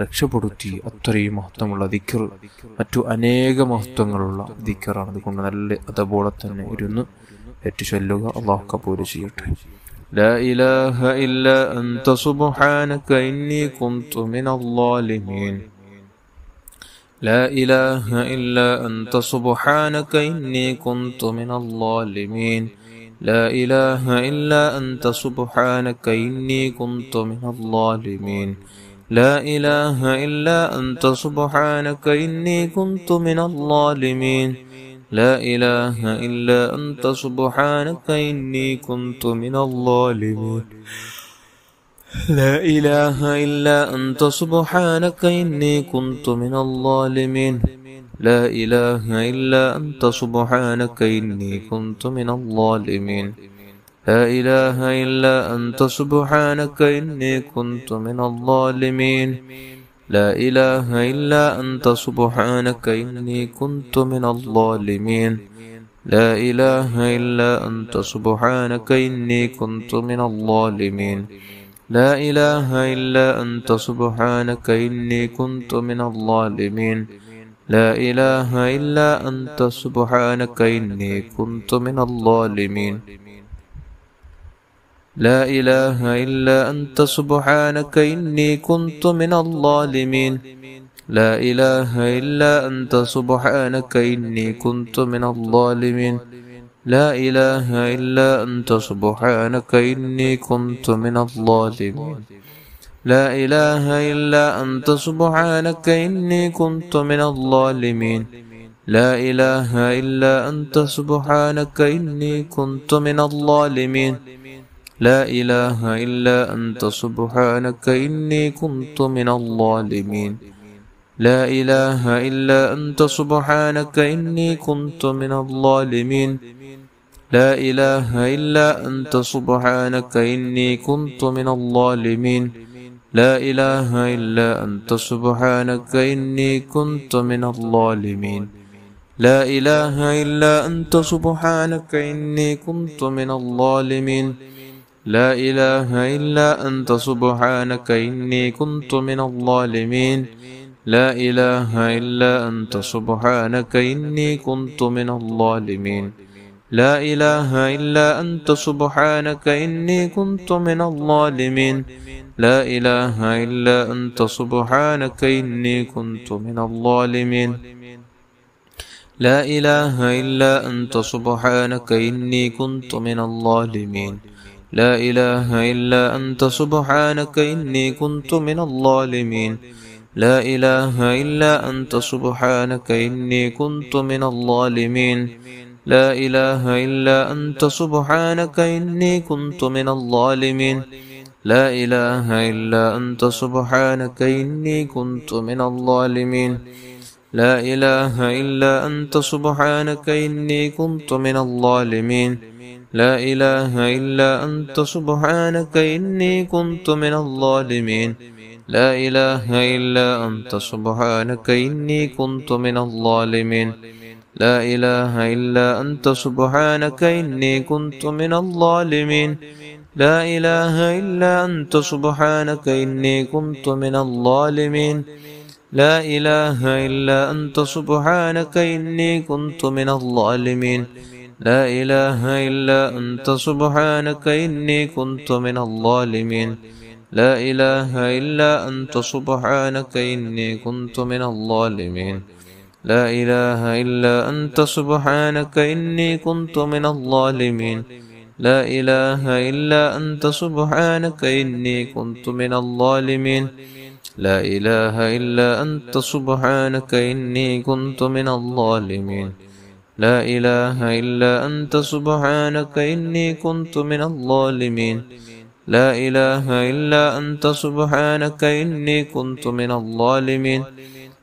രക്ഷപ്പെടുത്തി. അത്രയും മഹത്വമുള്ള ദിക്ർ, മറ്റു അനേക മഹത്വങ്ങളുള്ള ദിക്റാണ്. അതുകൊണ്ട് നല്ല അതുപോലെ തന്നെ ഇരുന്ന് ഏറ്റു ചൊല്ലുക. അള്ളാഹു കബൂൽ ചെയ്യട്ടെ. لا إله إلا أنت سبحانك إني كنت من الظالمين. لا إله إلا أنت سبحانك إني كنت من الظالمين. لا إله إلا أنت سبحانك إني كنت من الظالمين. لا إله إلا أنت سبحانك إني كنت من الظالمين. لا إله إلا أنت سبحانك إني كنت من الظالمين. لا إله إلا أنت سبحانك إني كنت من الظالمين. لا إله إلا أنت سبحانك إني كنت من الظالمين. لا إله إلا أنت سبحانك إني كنت من الظالمين. لا إله إلا أنت سبحانك إني كنت من الظالمين. لا إله إلا أنت سبحانك إني كنت من الظالمين. لا إله إلا أنت سبحانك إني كنت من الظالمين. لا إله إلا أنت سبحانك إني كنت من الظالمين. لا إله إلا أنت سبحانك إني كنت من الظالمين. لا إله إلا أنت سبحانك إني كنت من الظالمين. لا إله إلا أنت سبحانك إني كنت من الظالمين. لا إله إلا أنت سبحانك إني كنت من الظالمين. لا إله إلا أنت سبحانك إني كنت من الظالمين. لا إله إلا أنت سبحانك إني كنت من الظالمين. لا إله إلا أنت سبحانك إني كنت من الظالمين. لا إله إلا أنت سبحانك إني كنت من الظالمين. لا إله إلا أنت سبحانك إني كنت من الظالمين. لا إله إلا أنت سبحانك إني كنت من الظالمين. لا إله إلا أنت سبحانك إني كنت من الظالمين. لا إله إلا أنت سبحانك إني كنت من الظالمين. لا إله إلا أنت سبحانك إني كنت من الظالمين. لا إله إلا أنت سبحانك إني كنت من الظالمين. لا إله إلا أنت سبحانك إني كنت من الظالمين. لا إله إلا أنت سبحانك إني كنت من الظالمين. لا إله إلا أنت سبحانك إني كنت من الظالمين. لا إله إلا أنت سبحانك إني كنت من الظالمين. لا إله إلا أنت سبحانك إني كنت من الظالمين. لا إله إلا أنت سبحانك إني كنت من الظالمين. لا إله إلا أنت سبحانك إني كنت من الظالمين. لا إله إلا أنت سبحانك إني كنت من الظالمين. لا إله إلا أنت سبحانك إني كنت من الظالمين. لا إله إلا أنت سبحانك إني كنت من الظالمين. لا إله إلا أنت سبحانك إني كنت من الظالمين. لا إله إلا أنت سبحانك إني كنت من الظالمين. لا إله إلا أنت سبحانك إني كنت من الظالمين. لا إله إلا أنت سبحانك إني كنت من الظالمين. لا إله إلا أنت سبحانك إني كنت من الظالمين. لا إله إلا أنت سبحانك إني كنت من الظالمين. لا إله إلا أنت سبحانك إني كنت من الظالمين. لا إله إلا أنت سبحانك إني كنت من الظالمين.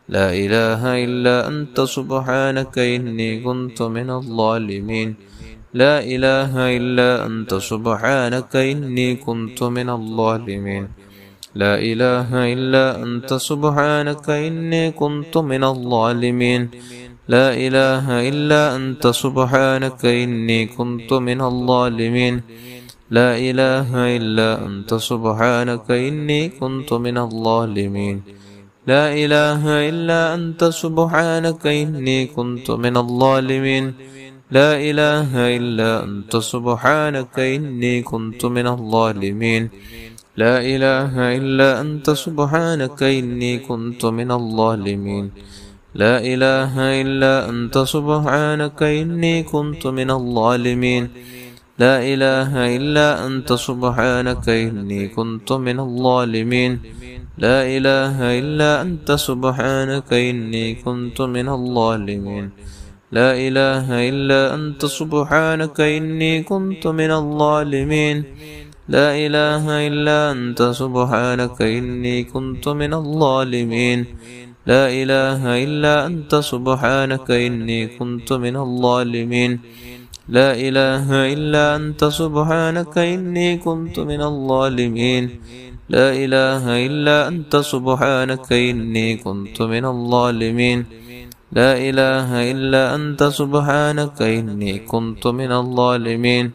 لا إله إلا أنت سبحانك إني كنت من الظالمين. لا إله إلا أنت سبحانك إني كنت من الظالمين. لا إله إلا أنت سبحانك إني كنت من الظالمين. لا إله إلا أنت سبحانك إني كنت من الظالمين. لا إله إلا أنت سبحانك إني كنت من الظالمين. لا إله إلا أنت سبحانك إني كنت من الظالمين لا إله إلا أنت سبحانك إني كنت من الظالمين لا إله إلا أنت سبحانك إني كنت من الظالمين لا إله إلا أنت سبحانك إني كنت من الظالمين لا إله إلا أنت سبحانك إني كنت من الظالمين لا إله إلا أنت سبحانك إني كنت من الظالمين لا إله إلا أنت سبحانك إني كنت من الظالمين لا إله إلا أنت سبحانك إني كنت من الظالمين لا إله إلا أنت سبحانك إني كنت من الظالمين لا إله إلا أنت سبحانك إني كنت من الظالمين لا إله إلا أنت سبحانك إني كنت من الظالمين لا إله إلا أنت سبحانك إني كنت من الظالمين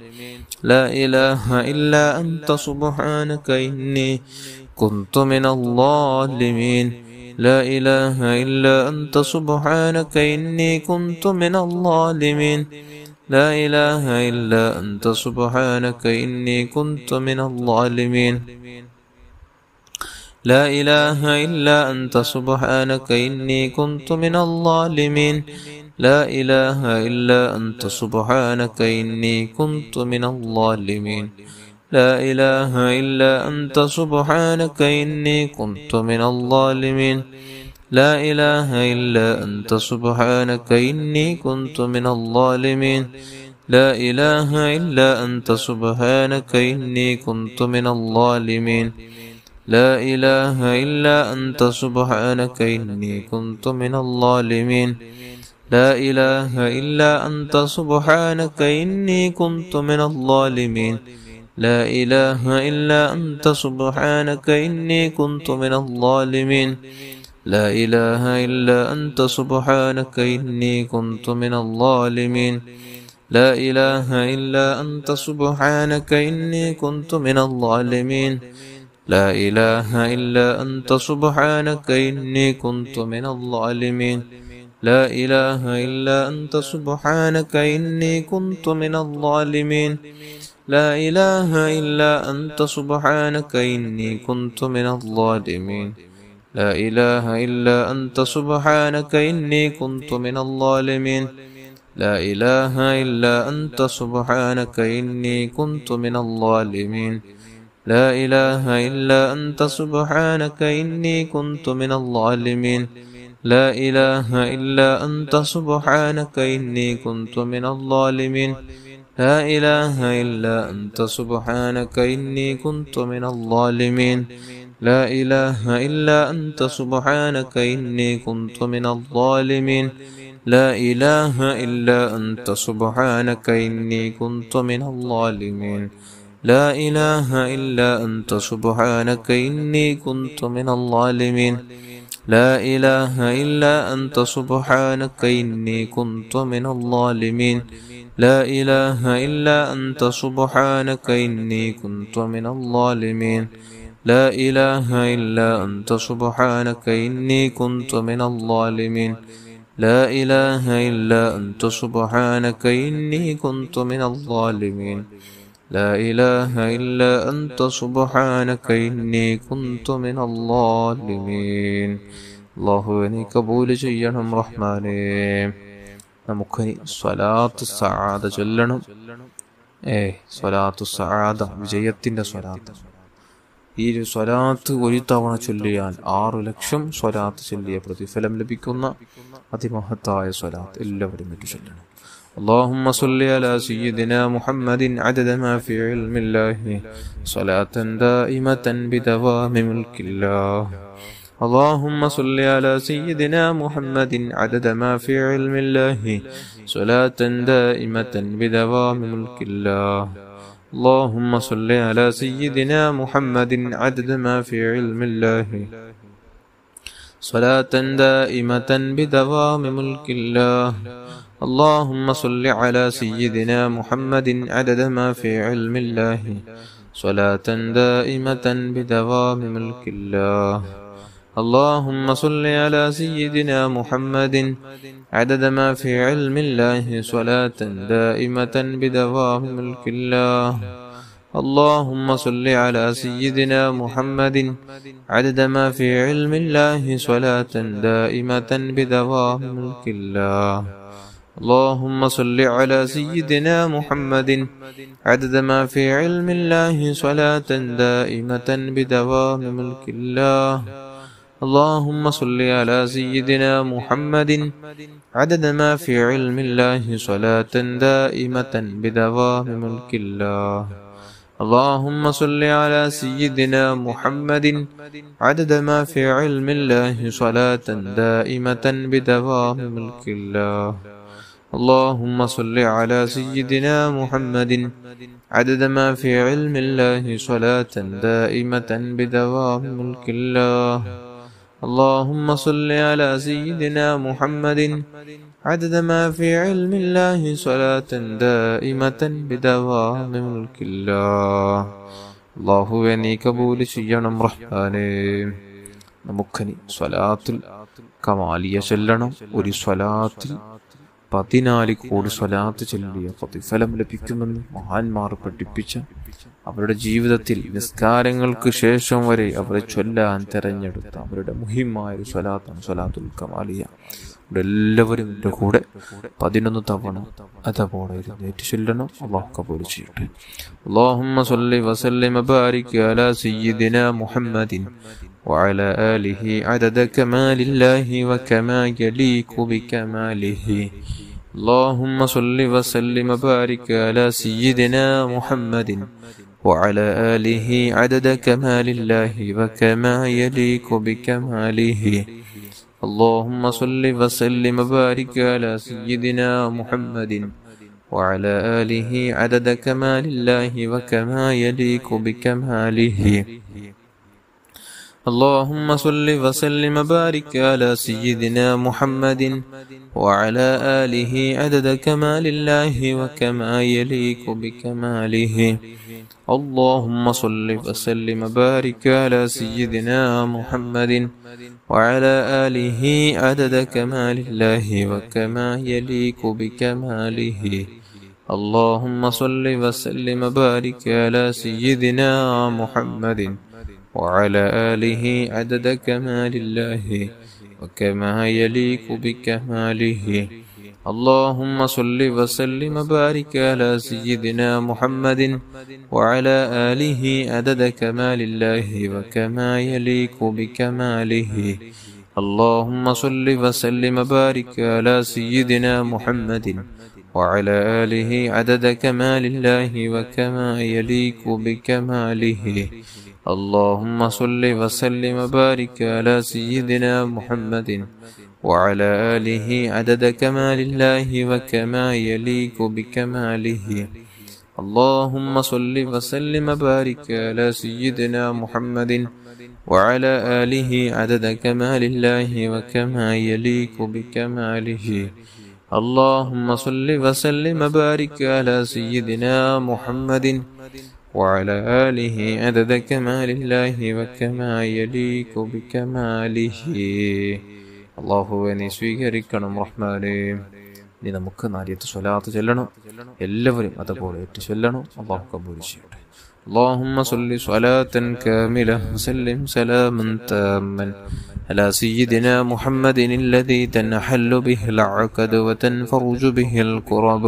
لا إله إلا أنت سبحانك إني كنت من الظالمين لا إله إلا أنت سبحانك إني كنت من الظالمين لا إله إلا أنت سبحانك إني كنت من الظالمين لا إله إلا أنت سبحانك إني كنت من الظالمين لا إله إلا أنت سبحانك إني كنت من الظالمين لا إله إلا أنت سبحانك إني كنت من الظالمين لا إله إلا أنت سبحانك إني كنت من الظالمين لا إله إلا أنت سبحانك إني كنت من الظالمين لا إله إلا أنت سبحانك إني كنت من الظالمين لا إله إلا أنت سبحانك إني كنت من الظالمين لا إله إلا أنت سبحانك إني كنت من الظالمين لا إله إلا أنت سبحانك إني كنت من الظالمين لا إله إلا أنت سبحانك إني كنت من الظالمين لا إله إلا أنت سبحانك إني كنت من الظالمين لا إله إلا أنت سبحانك إني كنت من الظالمين لا إله إلا أنت سبحانك إني كنت من الظالمين لا إله إلا أنت سبحانك إني كنت من الظالمين لا إله إلا أنت سبحانك إني كنت من الظالمين لا إله إلا أنت سبحانك إني كنت من الظالمين لا إله إلا أنت سبحانك إني كنت من الظالمين لا إله إلا أنت سبحانك إني كنت من الظالمين لا إله إلا أنت سبحانك إني كنت من الظالمين لا إله إلا أنت سبحانك إني كنت من الظالمين لا إله إلا أنت سبحانك إني كنت من الظالمين لا إله إلا أنت سبحانك إني كنت من الظالمين لا إله إلا أنت سبحانك إني كنت من الظالمين لا إله إلا أنت سبحانك إني كنت من الظالمين لا إله إلا أنت سبحانك إني كنت من الظالمين لا إله إلا أنت سبحانك إني كنت من الظالمين الله നീ കബൂൽ ചെയ്യണം റഹ്മാനേ. നമുക്കിനി സ്വലാത്ത് സആദ ചൊല്ലണം. സ്വലാത്തു സആദ വിജയത്തിന്റെ സ്വലാത്ത്. ഈ ഒരു സ്വലാത്ത് ഒരു തവണ ചൊല്ലിയാൽ 6 ലക്ഷം സ്വലാത്ത് ചൊല്ലിയ പ്രതിഫലം ലഭിക്കുന്ന അതിമഹത്തായ സ്വലാത്ത് എല്ലാവരും ചൊല്ലണം. اللهم صل على سيدنا محمد عدد ما في علم الله صلاة دائمة بدوام ملك الله. اللهم صل على سيدنا محمد عدد ما في علم الله صلاة دائمة بدوام ملك الله. اللهم صل على سيدنا محمد عدد ما في علم الله صلاة دائمة بدوام ملك الله. اللهم صل على سيدنا محمد عدد ما في علم الله صلاة دائمة بدوام ملك الله. اللهم صل على سيدنا محمد عدد ما في علم الله صلاة دائمة بدوام ملك الله. اللهم صل على سيدنا محمد عدد ما في علم الله صلاة دائمة بدوام ملك الله. اللهم صل على سيدنا محمد عدد ما في علم الله صلاة دائمة بدوام ملك الله. اللهم صل على سيدنا محمد عدد ما في علم الله صلاة دائمة بدوام ملك الله. اللهم صل على سيدنا محمد عدد ما في علم الله صلاة دائمة بدوام ملك الله. اللهم صل على سيدنا محمد عدد ما في علم الله صلاة دائمة بدوام ملك الله. اللهم صل على سيدنا محمد عدد ما في علم الله صلاة دائمة بدوام ملك الله. അല്ലാഹുവേ നീ കബൂൽ ചെയ്യണം റഹ്മാനേ. നമുക്കനി സ്വലാത്തുൽ കമാലിയ ചൊല്ലണം. ഒരു സ്വലാത്തിൽ 14 കോടി സ്വലാത്ത് ചൊല്ലിയ പ്രതിഫലം ലഭിക്കുമെന്ന് മഹാന്മാർ പഠിപ്പിച്ച, അവരുടെ ജീവിതത്തിൽ നിസ്കാരങ്ങൾക്ക് ശേഷം വരെ അവരെ ചൊല്ലാൻ തെരഞ്ഞെടുത്ത അവരുടെ മുഹിമായ ഒരു സ്വലാത്താണ് സ്വലാത്തുൽ കമാലിയ. എല്ലാവരും എൻ്റെ കൂടെ 11 തവണ അതപോലെ എഴുന്നേറ്റ് ചൊല്ലണം. അല്ലാഹു കബൂൽ ചെയ്യട്ടെ. അല്ലാഹുമ്മ സ്വല്ലി വസല്ലിം വബാരിക് അലാ സയ്യിദിനാ മുഹമ്മദിൻ വഅലാ ആലിഹി അദദ കമാലില്ലാഹി വകമാ യലീഖു ബികമാലിഹി. اللهم صل وسلم وبارك على سيدنا محمد وعلى آله عدد كمال الله وكما يليق بكماله. اللهم صل وسلم وبارك على سيدنا محمد وعلى آله عدد كمال الله وكما يليق بكماله. اللهم صل وسلم وبارك على سيدنا محمد وعلى آله عدد كمال الله وكما يليق بكماله. اللهم صل وسلم وبارك على سيدنا محمد وعلى آله عدد كمال الله وكما يليق بكماله. اللهم صل وسلم وبارك على سيدنا محمد وعلى آله عدد كمال الله وكما يليق بكماله. اللهم صل وسلم وبارك على سيدنا محمد وعلى آله عدد كمال الله وكما يليق بكماله. اللهم صل وسلم وبارك على سيدنا محمد وعلى آله عدد كمال الله وكما يليق بكماله. اللهم صل وسلم وبارك على سيدنا محمد وعلى آله عدد كمال الله وكما يليق بكماله. اللهم صل وسلم وبارك على سيدنا محمد وعلى آله عدد كمال الله وكما يليق بكماله. اللهم صل وسلم وبارك على سيدنا محمد وعلى آله عدد كمال الله وكما يليق بكماله. അല്ലാഹുവേ നീ സ്വീകരിക്കണം റഹ്മാനേ. ഇനി നമുക്ക് 4 സ്വലാത്ത് ചൊല്ലണം. എല്ലാവരും അതുപോലെ ഏറ്റു ചൊല്ലണം. അല്ലാഹു കബൂൽ ചെയ്യട്ടെ. اللهم صل صلاة كاملة وسلم سلاما تاما على سيدنا محمد الذي تنحل به العقد وتنفرج به الكرب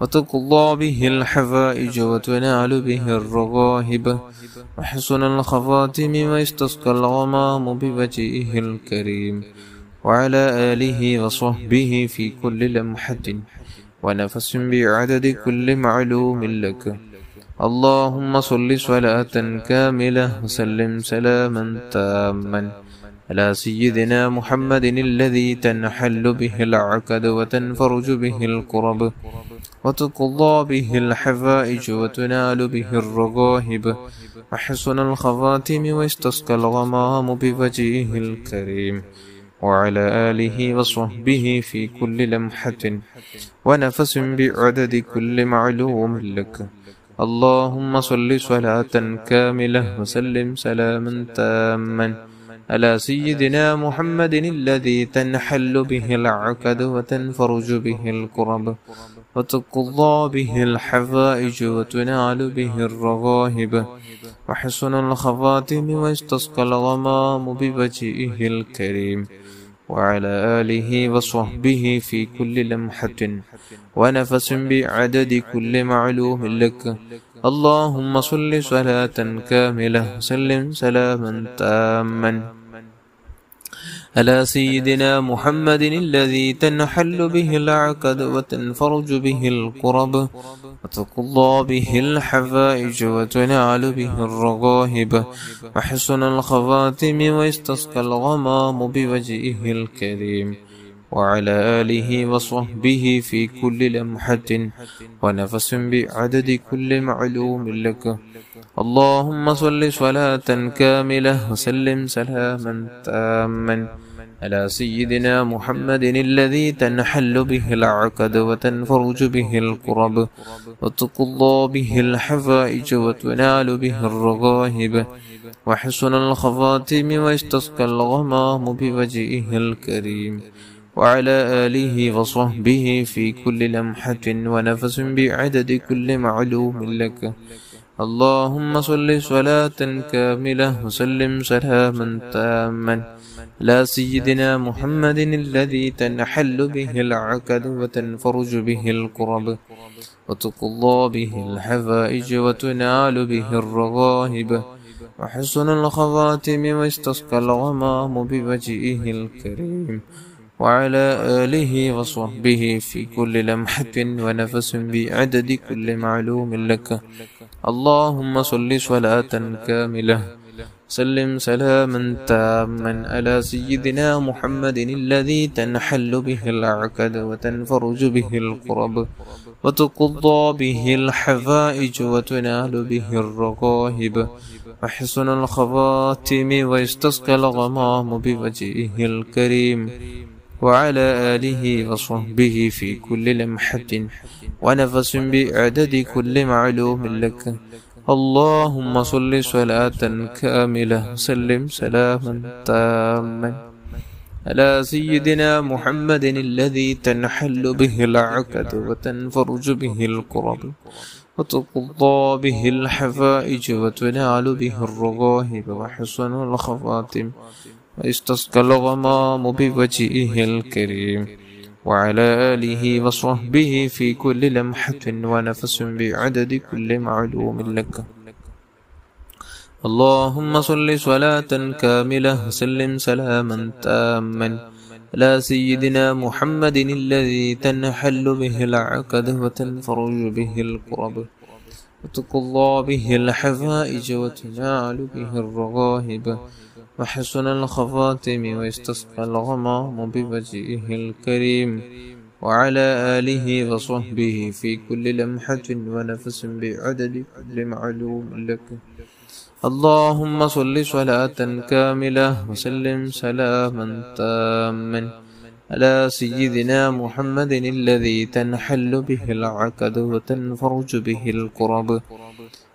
وتقضى به الحوائج وتنال به الرغائب وحسن الخواتم ويستسقى الغمام بوجهه الكريم وعلى آله وصحبه في كل لمحة ونفس بعدد كل معلوم لك. اللهم صل صلاة كاملة وسلم سلاما تاما على سيدنا محمد الذي تنحل به العقد وتنفرج به الكرب وتقضى به الحوائج وتنال به الرغائب وحسن الخواتم ويستسقى الغمام بوجهه الكريم وعلى آله وصحبه في كل لمحة ونفس بعدد كل معلوم لك. اللهم صل صلاة كاملة وسلم سلاما تاما على سيدنا محمد الذي تنحل به العقد وتنفرج به الكرب وتقضى به الحوائج وتنال به الرغائب وحسن الخواتم ويستسقى الغمام بوجهه الكريم وعلى آله وصحبه في كل لمحة ونفس بعدد كل معلوم لك. اللهم صل صلاة كاملة وسلم سلاما تاما على سيدنا محمد الذي تنحل به العقد وتنفرج به الكرب وتقضى به الحوائج وتنال به الرغائب وحسن الخواتم ويستسقى الغمام بوجهه الكريم وعلى آله وصحبه في كل لمحة ونفس بعدد كل معلوم لك. اللهم صل صلاة كاملة وسلم سلاما تاما على سيدنا محمد الذي تنحل به العقد وتنفرج به الكرب وتقضى به الحوائج وتنال به الرغائب وحسن الخواتم ويستسقى الغمام بوجهه الكريم وعلى آله وصحبه في كل لمحة ونفس بعدد كل معلوم لك. اللهم صل صلاة كاملة وسلم سلاما تاما على سيدنا محمد الذي تنحل به العقد وتنفرج به الكرب وتقضى به الحوائج وتنال به الرغائب وحسن الخواتم ويستسقى الغمام بوجهه الكريم وعلى آله وصحبه في كل لمحة ونفس بعدد كل معلوم لك. اللهم صل صلاة كاملة سلم سلاما تاما على سيدنا محمد الذي تنحل به العقد وتنفرج به الكرب وتقضى به الحوائج وتنال به الرغائب وحسن الخواتم ويستسقى الغمام بوجهه الكريم وعلى آله وصحبه في كل لمحة ونفس بعدد كل معلوم لك. اللهم صل صلاة كاملة وسلم سلاما تاما على سيدنا محمد الذي تنحل به العقد وتنفرج به الكرب وتقضى به الحوائج وتنال به الرغائب وحسن الخواتم ويستسقى الغمام بوجهه الكريم وعلى آله وصحبه في كل لمحة ونفس بعدد كل معلوم لك. اللهم صل صلاة كاملة وسلم سلاما تاما على سيدنا محمد الذي تنحل به العقد وتنفرج به الكرب وتقضى به الحوائج وتنال به الرغائب وحسن الخواتم ويستسقى الغمام بوجهه الكريم وعلى آله وصحبه في كل لمحة ونفس بعدد كل معلوم لك. اللهم صل صلاة كاملة وسلم سلاما تاما على سيدنا محمد الذي تنحل به العقد وتنفرج به الكرب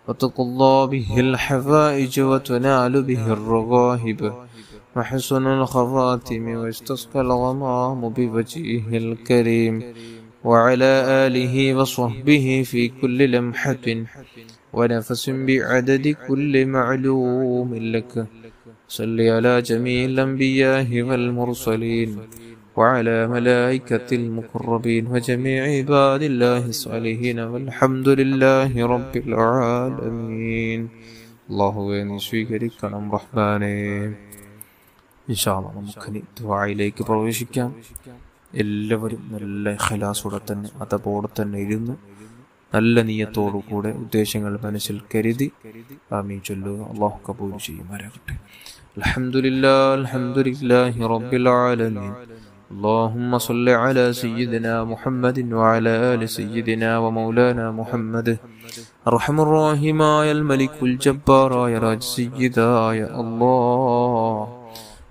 وتقضى به الحوائج وتنال به الرغائب وحسن الخواتم ويستسقى الغمام بوجهه الكريم وعلى آله وصحبه في كل لمحة ونفس بعدد كل معلوم لك. صل على جميع الأنبياء والمرسلين وعلى ملائكة المقربين وجميع عباد الله الصالحين والحمد لله رب العالمين. അല്ലാഹുവേ നീ സ്വീകരിക്കണം റഹ്മാനേ. ഇൻഷാ അല്ലാഹ് നമുക്കിനി ദുആയിലേക്ക് പ്രവേശിക്കാം. എല്ലാവരും നല്ല ഇഖ്ലാസോടെ തന്നെ അതപോടെ തന്നെ ഇരുന്ന് നല്ല നിയ്യത്തോടു കൂടെ ഉദ്ദേശങ്ങൾ മനസ്സിൽ കരുതി ആമീൻ ചൊല്ലുക. അല്ലാഹു കബൂൽ ചെയ്യുമാറാകട്ടെ. അൽഹംദുലില്ലാഹി റബ്ബിൽ ആലമീൻ. اللهم صل على سيدنا محمد وعلى آل سيدنا ومولانا محمد أرحم الراحمين الملك الجبار يا راج سيدا يا الله.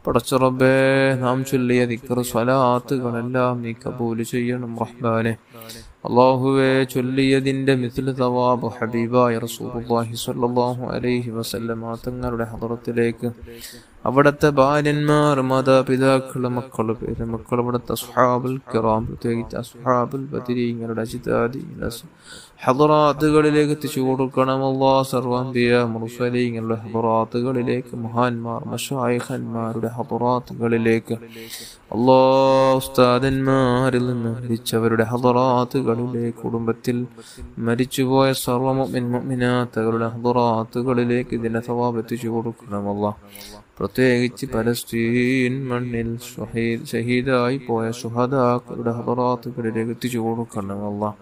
പടച്ച റബ്ബേ, നാം ചൊല്ലിയ ദിക്ർ സ്വലാത്തുകളെല്ലാം നീ കബൂൽ ചെയ്യണം റഹ്മാനെ. അല്ലാഹുവേ, ചൊല്ലിയതിന്റെ മിത്ല തവാബ് ഹബീബായ റസൂലുള്ളാഹി സ്വല്ലല്ലാഹു അലൈഹി വസല്ലമ തങ്ങളുടെ ഹദറത്തിലേക്ക് അവിടുത്തെ ഭാര്യന്മാർ, മാതാപിതാക്കള്, മക്കള്, പേരമക്കൾ, അവിടുത്തെ അസ്ഹാബുൽ കിറാം, പ്രത്യേകിച്ച് അസ്ഹാബുൽ ബദരീങ്ങളുടെ അജിതാദികളുടെ ഹദറാത്തുകളിലേക്ക് എത്തിച്ചു കൊടുക്കണം അല്ലാഹ്. സർവ്വഅംബിയ മുർസലീങ്ങളുടെ ഹദറാത്തുകളിലേക്ക്, മഹാന്മാർ മശായിഖന്മാരുടെ ഹദറാത്തുകളിലേക്ക് അല്ലാഹ്, ഉസ്താദന്മാരിൽ നിന്ന് മരിച്ചവരുടെ ഹദറാത്തുകളിലേക്ക്, കുടുംബത്തിൽ മരിച്ചുപോയ സർവ്വ മുഅ്മിൻ മുഅ്മിനാത്തുകളുടെ ഹദറാത്തുകളിലേക്ക് ഇതിനെ സവാബ് എത്തിച്ചു കൊടുക്കണം അല്ലാഹ്. പ്രത്യേകിച്ച് പലസ്തീൻ മണ്ണിൽ ഷഹീദായി പോയ ശുഹദാക്കളുടെ ഹദറാത്തുകളിലേക്ക് എത്തിച്ചു കൊടുക്കണം അല്ലാഹ്.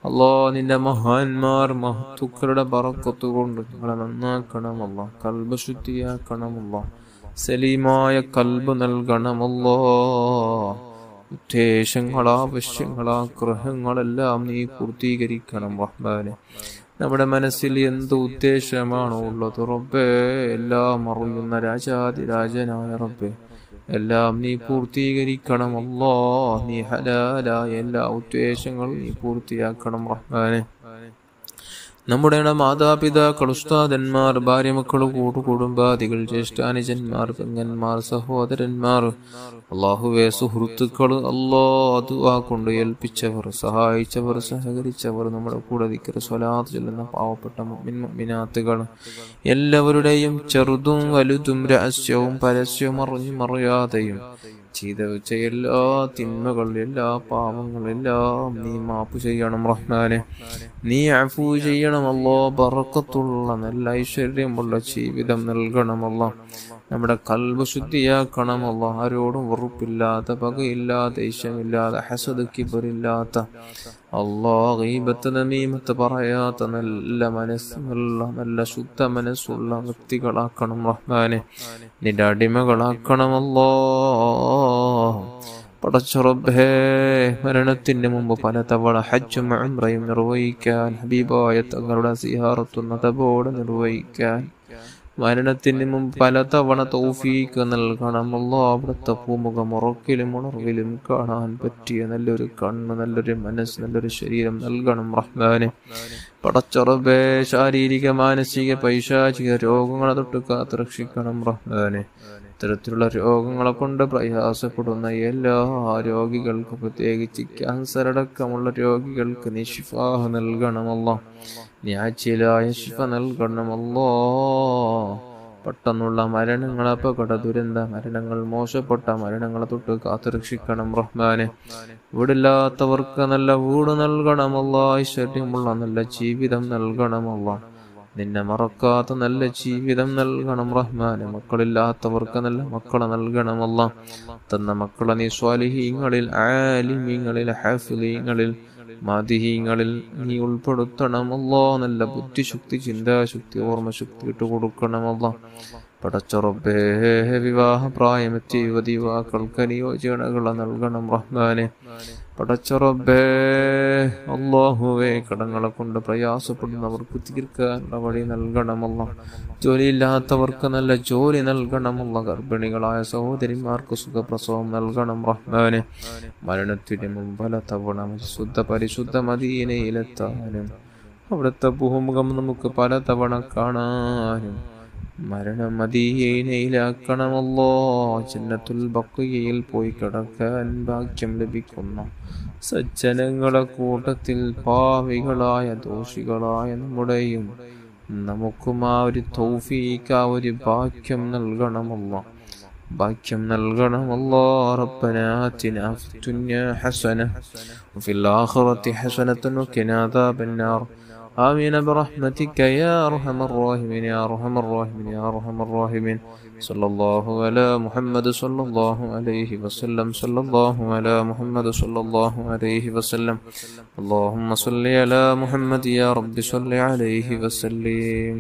അല്ലാഹ്, നിന്റെ മഹാന്മാർ മഹത്തുക്കളുടെ ബറക്കത്ത് കൊണ്ട് ഞങ്ങളെ നന്നാക്കണം അല്ലാഹ്. കൽബ് ശുദ്ധിയാക്കണം അല്ലാഹ്. സലീമായ കൽബ് നൽകണം അല്ലാഹ്. ഉദ്ദേശങ്ങൾ, ആവശ്യങ്ങൾ, ആഗ്രഹങ്ങളെല്ലാം നീ പൂർത്തീകരിക്കണം റഹ്മാനെ. നമ്മുടെ മനസ്സിൽ എന്ത് ഉദ്ദേശമാണോ ഉള്ളത് റബ്ബേ, എല്ലാം അറിയുന്ന രാജാതിരാജനായ റബ്ബേ, എല്ലാം നീ പൂർത്തീകരിക്കണം അല്ലാഹ്. നീ ഹലാലായ എല്ലാ ഉദ്ദേശങ്ങളും നീ പൂർത്തിയാക്കണം റഹ്മാനെ. നമ്മുടെ മാതാപിതാക്കൾ, ഉസ്താദന്മാർ, ഭാര്യമക്കൾ, കുടുംബാദികൾ, ജ്യേഷ്ഠാനുജന്മാർ, പെങ്ങന്മാർ, സഹോദരന്മാർ, അല്ലാഹുവേ, സുഹൃത്തുക്കൾ, അല്ലാഹ് ദുആ കൊണ്ട് ഏൽപ്പിച്ചവർ, സഹായിച്ചവർ, സഹകരിച്ചവർ, നമ്മുടെ കൂടെ ദിക്ർ സ്വലാത്ത് ചൊല്ലുന്ന പാവപ്പെട്ട മുഅ്മിൻ മുഅ്മിനാത്തുകൾ എല്ലാവരുടെയും ചെറുതും വലുതും രഹസ്യവും പരസ്യവും അറിഞ്ഞും അറിയാതെയും ചെയ്ത വെച്ച എല്ലാ തിന്മകൾ, എല്ലാ പാവങ്ങൾ എല്ലാം നീ മാപ്പ് ചെയ്യണം റഹ്മാനെ. നീ അഫൂ ചെയ്യണം അല്ലാഹ്. ബറക്കത്തുള്ള നല്ല ഐശ്വര്യമുള്ള ജീവിതം നൽകണം അല്ലാഹ്. നമ്മുടെ കൽബ് ശുദ്ധിയാക്കണം അല്ലാഹ്. ആരോടും വെറുപ്പില്ലാത്ത, പകയില്ലാത്ത, ഇഷ്ടമില്ലാത്ത, ഹസദ് കിബറില്ലാത്ത അല്ലാഹ്, ഗീബത്ത് നമീമത്ത് പറയാത്ത നല്ല മനസ്സുള്ള, നല്ല ശുദ്ധ മനസ്സുള്ള വ്യക്തികളാക്കണം റഹ്മാനെ. നിന്റെ അടിമകളാക്കണം അല്ലാഹ്. പടച്ച റബ്ബേ, മരണത്തിന് മുമ്പ് പലതവണ ഹജ്ജും ഉംറയും നിർവഹിക്കാൻ, ഹബീബായ തങ്ങളുടെ സിയാറത്തും നദബോടെ നിർവഹിക്കാൻ മരണത്തിന് മുമ്പ് പലതവണ തൗഫീഖ് നൽകണം അല്ലാഹ്. അവിടുത്തെ പൂമുഖം ഉറക്കിലും ഉണർവിലും കാണാൻ പറ്റിയ നല്ലൊരു കണ്ണ്, നല്ലൊരു മനസ്സ്, നല്ലൊരു ശരീരം നൽകണം റഹ്മാനെ. പടച്ച റബ്ബേ, ശാരീരിക, മാനസിക, പൈശാചിക രോഗങ്ങളെ തൊട്ട് കാത്തുരക്ഷിക്കണം റഹ്മാനെ. ഇത്തരത്തിലുള്ള രോഗങ്ങളെ കൊണ്ട് പ്രയാസപ്പെടുന്ന എല്ലാ രോഗികൾക്കും, പ്രത്യേകിച്ച് ക്യാൻസർ അടക്കമുള്ള രോഗികൾക്ക് നീ ശിഫാഹ് നൽകണമല്ലോ. നീ ആജിലായ ശിഫ നൽകണമല്ലോ. പെട്ടെന്നുള്ള മരണങ്ങൾ, അപകട ദുരന്ത മരണങ്ങൾ, മോശപ്പെട്ട മരണങ്ങളെ തൊട്ട് കാത്തുരക്ഷിക്കണം റഹ്മാനെ. വീടില്ലാത്തവർക്ക് നല്ല വീട് നൽകണമല്ലോ. ഐശ്വര്യമുള്ള നല്ല ജീവിതം നൽകണമല്ലോ. നിന്നെ മറക്കാത്ത നല്ല ജീവിതം നൽകണം റഹ്മാനെ. മക്കളില്ലാത്തവർക്ക് നല്ല മക്കളെ നൽകണമല്ലോ. തന്ന മക്കളെ നീ സ്വാലിഹീങ്ങളിൽ, ആലിമീങ്ങളിൽ, ഹാഫിളീങ്ങളിൽ, മാദിഹീങ്ങളിൽ നീ ഉൾപ്പെടുത്തണമല്ലോ. നല്ല ബുദ്ധിശക്തി, ചിന്താശക്തി, ഓർമ്മശക്തി ഇട്ട് കൊടുക്കണമല്ലോ. പടച്ച റബ്ബേ, വിവാഹ പ്രായമെത്തിയ യുവതി യുവാക്കൾക്ക് അനുയോജ്യതകൾ നൽകണം റഹ്മാനെ. പടച്ച റബ്ബേ, അല്ലാഹുവേ, കടങ്ങളെ കൊണ്ട് പ്രയാസപ്പെടുന്നവർക്ക് തീർക്കാനുള്ള വഴി നൽകണമല്ലോ. ജോലിയില്ലാത്തവർക്ക് നല്ല ജോലി നൽകണമല്ലോ. ഗർഭിണികളായ സഹോദരിമാർക്ക് സുഖപ്രസവം നൽകണം റഹ്മാനെ. മരണത്തിന് മുമ്പ് പലതവണ പരിശുദ്ധ മദീനയിലെത്താനും അവിടുത്തെ ഭൂമുഖം നമുക്ക് പലതവണ കാണാനും മരണം മദീനയിലാക്കണമല്ലോ. ജന്നത്തുൽ ബഖിയയിൽ പോയി കിടക്കാൻ ഭാഗ്യം ലഭിക്കുന്ന സജ്ജനങ്ങളെ കൂട്ടത്തിൽ പാവികളായ ദോഷികളായ നമ്മുടെയും നമുക്കും ആ ഒരു തൗഫീഖ്, ആ ഒരു ഭാഗ്യം നൽകണമല്ലോ. ഭാഗ്യം നൽകണമല്ലോ. റബ്ബനാ ആതിനാ ഫിദ്ദുനിയാ ഹസന വഫിൽ ആഖിറതി ഹസനതൻ വഖിനാ അദാബന്നാർ. آمين برحمتك يا أرحم الراحمين يا أرحم الراحمين يا أرحم الراحمين. صلى الله على محمد صلى الله عليه وسلم. صلى الله على محمد صلى الله عليه وسلم. اللهم صل على محمد يا رب صل عليه وسلم.